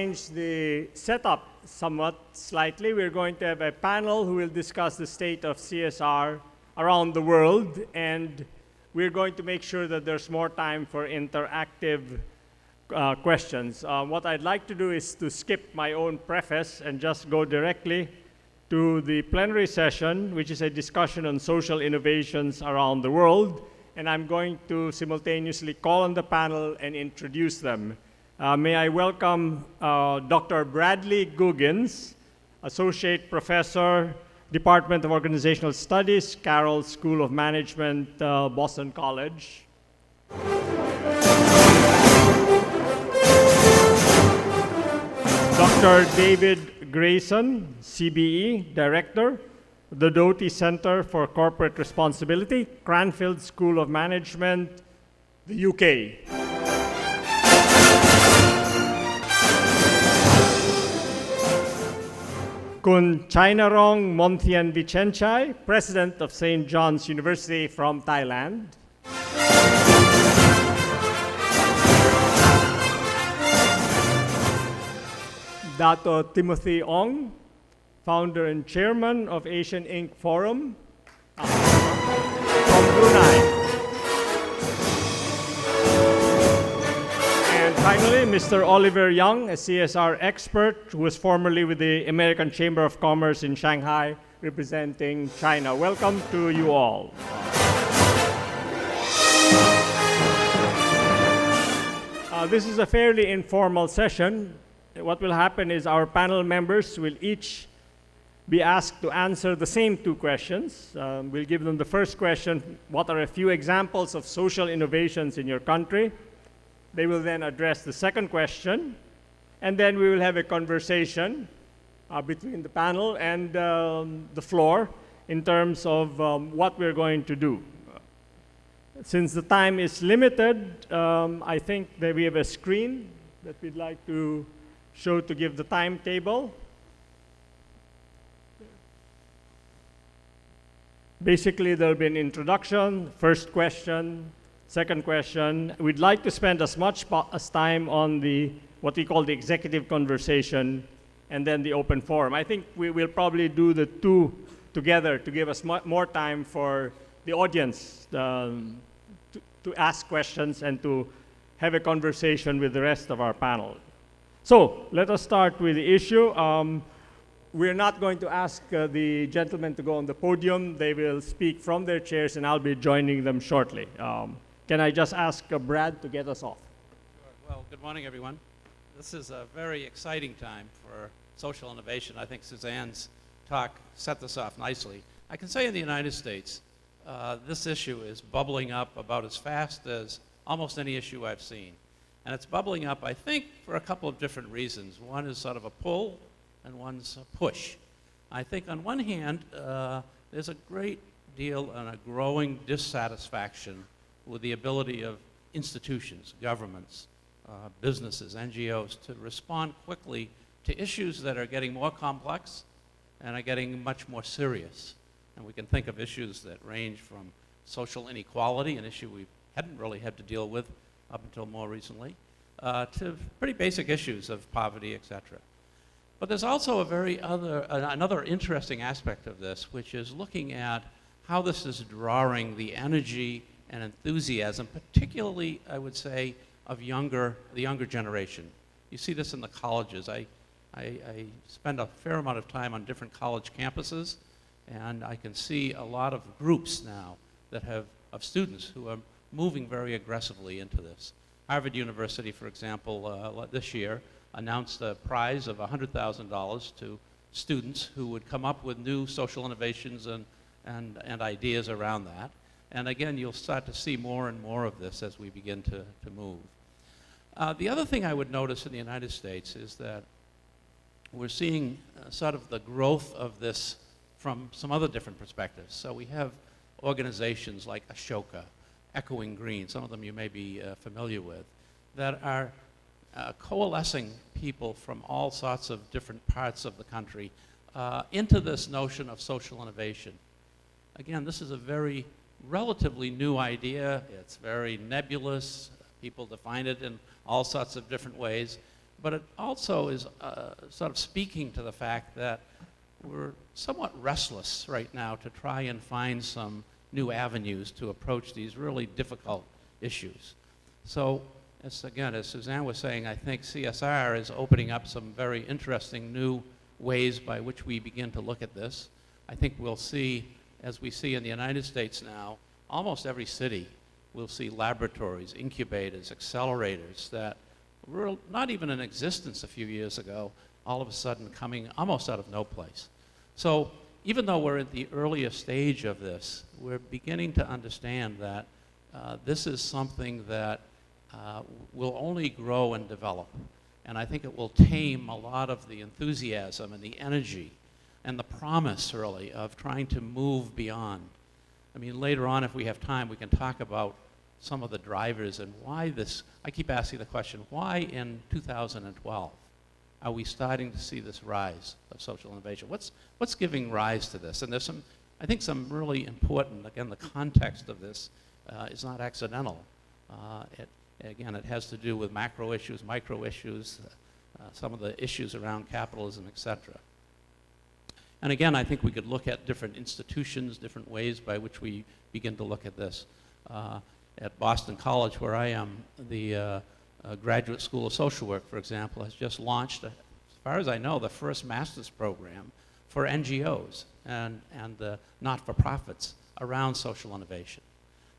Change the setup somewhat slightly. We're going to have a panel who will discuss the state of CSR around the world, and we're going to make sure that there's more time for interactive questions. What I'd like to do is to skip my own preface and just go directly to the plenary session, which is a discussion on social innovations around the world, and I'm going to simultaneously call on the panel and introduce them. May I welcome Dr. Bradley Googins, Associate Professor, Department of Organizational Studies, Carroll School of Management, Boston College. Dr. David Grayson, CBE, Director, the Doughty Center for Corporate Responsibility, Cranfield School of Management, the U.K. Kun Chainarong Monthienvichienchai, President of St. John's University from Thailand. Dato Timothy Ong, Founder and Chairman of Asian Inc. Forum from Brunei. Finally, Mr. Oliver Young, a CSR expert who was formerly with the American Chamber of Commerce in Shanghai, representing China. Welcome to you all. This is a fairly informal session. What will happen is our panel members will each be asked to answer the same two questions. We'll give them the first question: what are a few examples of social innovations in your country? They will then address the second question, and then we will have a conversation between the panel and the floor in terms of what we're going to do. Since the time is limited, I think that we have a screen that we'd like to show to give the timetable. Basically, there'll be an introduction, first question, second question. We'd like to spend as much as time on what we call the executive conversation and then the open forum. I think we will probably do the two together to give us more time for the audience to ask questions and to have a conversation with the rest of our panel. So let us start with the issue. We're not going to ask the gentlemen to go on the podium. They will speak from their chairs, and I'll be joining them shortly. Can I just ask Brad to get us off? Sure. Well, good morning, everyone. This is a very exciting time for social innovation. I think Suzanne's talk set this off nicely. I can say in the United States, this issue is bubbling up about as fast as almost any issue I've seen. And it's bubbling up, I think, for a couple of different reasons. One is sort of a pull, and one's a push. I think on one hand, there's a great deal and a growing dissatisfaction with the ability of institutions, governments, businesses, NGOs to respond quickly to issues that are getting more complex and are getting much more serious. And we can think of issues that range from social inequality, an issue we hadn't really had to deal with up until more recently, to pretty basic issues of poverty, etc. But there's also another interesting aspect of this, which is looking at how this is drawing the energy and enthusiasm, particularly, I would say, of the younger generation. You see this in the colleges. I spend a fair amount of time on different college campuses, and I can see a lot of groups now of students who are moving very aggressively into this. Harvard University, for example, this year announced a prize of $100,000 to students who would come up with new social innovations and ideas around that. And again, you'll start to see more and more of this as we begin to move. The other thing I would notice in the United States is that we're seeing sort of the growth of this from some other different perspectives. So we have organizations like Ashoka, Echoing Green, some of them you may be familiar with, that are coalescing people from all sorts of different parts of the country into this notion of social innovation. Again, this is a very relatively new idea. It's very nebulous. People define it in all sorts of different ways. but it also is sort of speaking to the fact that we're somewhat restless right now to try and find some new avenues to approach these really difficult issues. So, as Suzanne was saying, I think CSR is opening up some very interesting new ways by which we begin to look at this. I think we'll see, as we see in the United States now, almost every city will see laboratories, incubators, accelerators that were not even in existence a few years ago, all of a sudden coming almost out of no place. So even though we're at the earliest stage of this, we're beginning to understand that this is something that will only grow and develop. And I think it will tame a lot of the enthusiasm and the energy and the promise, really, of trying to move beyond. I mean, later on, if we have time, we can talk about some of the drivers and why this. I keep asking the question, why in 2012 are we starting to see this rise of social innovation? What's giving rise to this? And there's some, I think, some really important, again, the context of this is not accidental. Again, it has to do with macro issues, micro issues, some of the issues around capitalism, et cetera. And again, I think we could look at different institutions, different ways by which we begin to look at this. At Boston College, where I am, the Graduate School of Social Work, for example, has just launched, as far as I know, the first master's program for NGOs and not-for-profits around social innovation.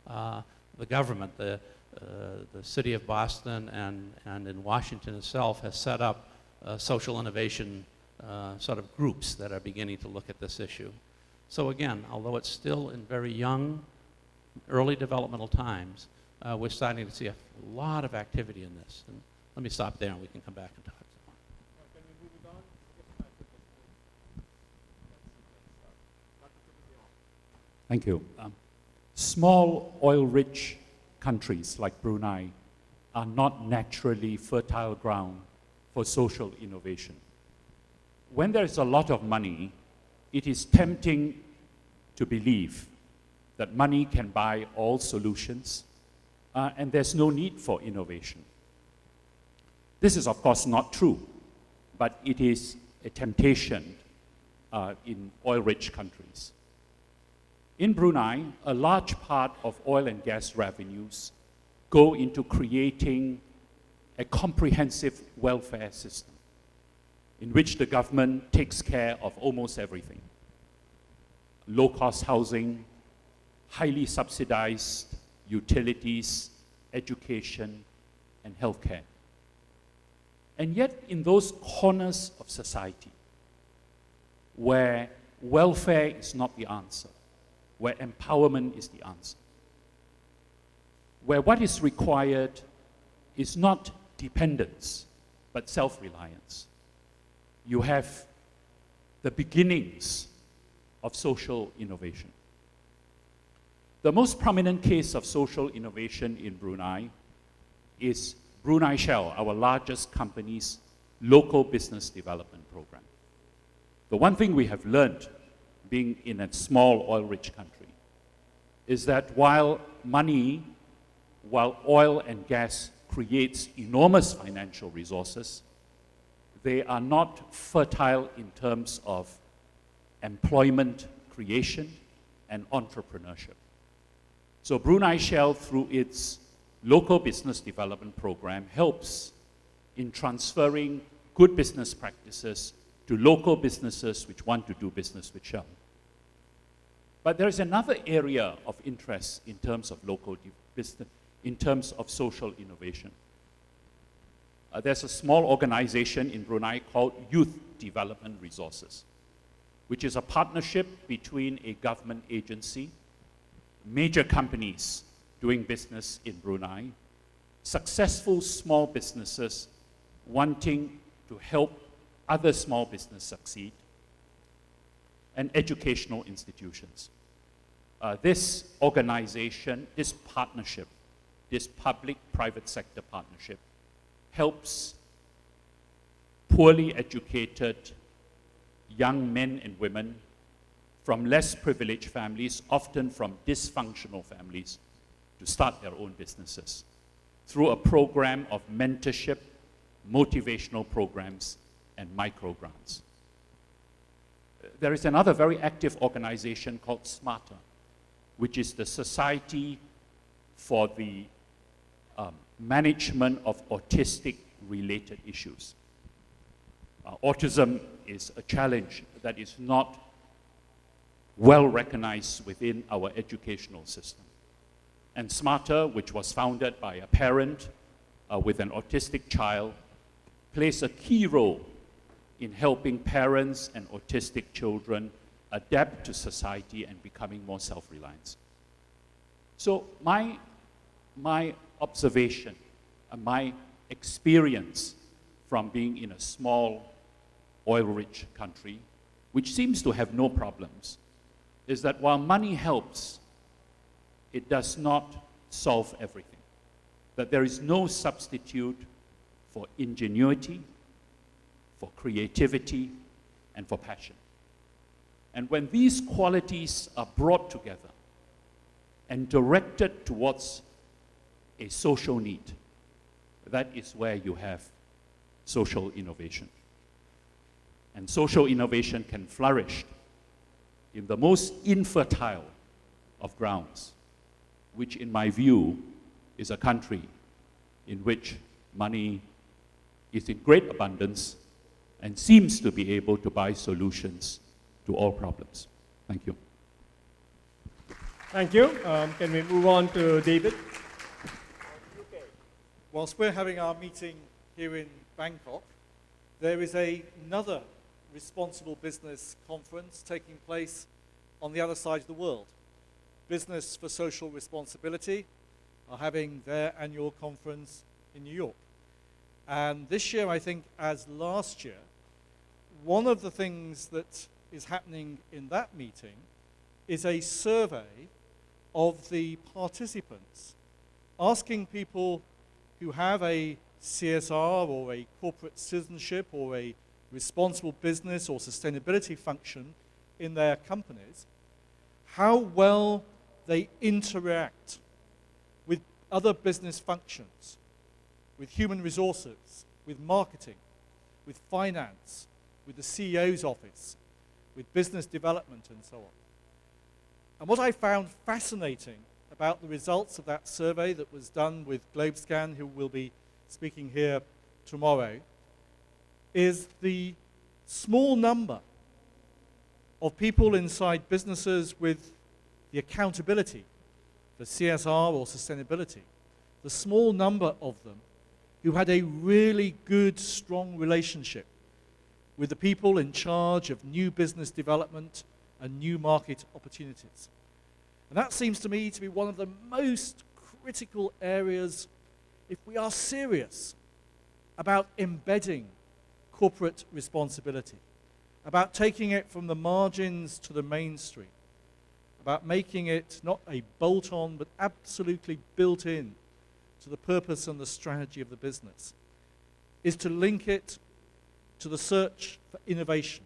The government, the city of Boston and in Washington itself has set up social innovation sort of groups that are beginning to look at this issue. So again, although it's still in very young, early developmental times, we're starting to see a lot of activity in this. And let me stop there and we can come back and talk. Can we move it on? Thank you. Small oil-rich countries like Brunei are not naturally fertile ground for social innovation. When there is a lot of money, it is tempting to believe that money can buy all solutions, and there's no need for innovation. This is, of course, not true, but it is a temptation in oil-rich countries. In Brunei, a large part of oil and gas revenues go into creating a comprehensive welfare system in which the government takes care of almost everything. Low-cost housing, highly subsidized utilities, education, and healthcare. And yet, in those corners of society where welfare is not the answer, where empowerment is the answer, where what is required is not dependence, but self-reliance, you have the beginnings of social innovation. The most prominent case of social innovation in Brunei is Brunei Shell, our largest company's local business development program. The one thing we have learned being in a small oil-rich country is that while oil and gas creates enormous financial resources, they are not fertile in terms of employment creation and entrepreneurship. So Brunei Shell, through its local business development program, helps in transferring good business practices to local businesses which want to do business with Shell. But there is another area of interest in terms of local business, in terms of social innovation. There's a small organization in Brunei called Youth Development Resources, which is a partnership between a government agency, major companies doing business in Brunei, successful small businesses wanting to help other small businesses succeed, and educational institutions. This organization, this partnership, this public-private sector partnership helps poorly educated young men and women from less privileged families, often from dysfunctional families, to start their own businesses through a program of mentorship, motivational programs, and microgrants. There is another very active organization called SMARTER, which is the Society for the Management of Autistic-Related Issues. Autism is a challenge that is not well recognized within our educational system. And SMARTER, which was founded by a parent with an autistic child, plays a key role in helping parents and autistic children adapt to society and becoming more self-reliant. So my observation and my experience from being in a small, oil-rich country, which seems to have no problems, is that while money helps, it does not solve everything. That there is no substitute for ingenuity, for creativity, and for passion. And when these qualities are brought together and directed towards a social need, that is where you have social innovation. And social innovation can flourish in the most infertile of grounds, which in my view is a country in which money is in great abundance and seems to be able to buy solutions to all problems. Thank you. Thank you. Can we move on to David? Whilst we're having our meeting here in Bangkok, there is another responsible business conference taking place on the other side of the world. Business for Social Responsibility are having their annual conference in New York. And this year, I think, as last year, one of the things that is happening in that meeting is a survey of the participants, asking people who have a CSR or a corporate citizenship or a responsible business or sustainability function in their companies, how well they interact with other business functions, with human resources, with marketing, with finance, with the CEO's office, with business development, and so on. And what I found fascinating about the results of that survey that was done with GlobeScan, who will be speaking here tomorrow, is the small number of people inside businesses with the accountability for CSR or sustainability, the small number of them who had a really good, strong relationship with the people in charge of new business development and new market opportunities. And that seems to me to be one of the most critical areas if we are serious about embedding corporate responsibility, about taking it from the margins to the mainstream, about making it not a bolt-on, but absolutely built in to the purpose and the strategy of the business, is to link it to the search for innovation,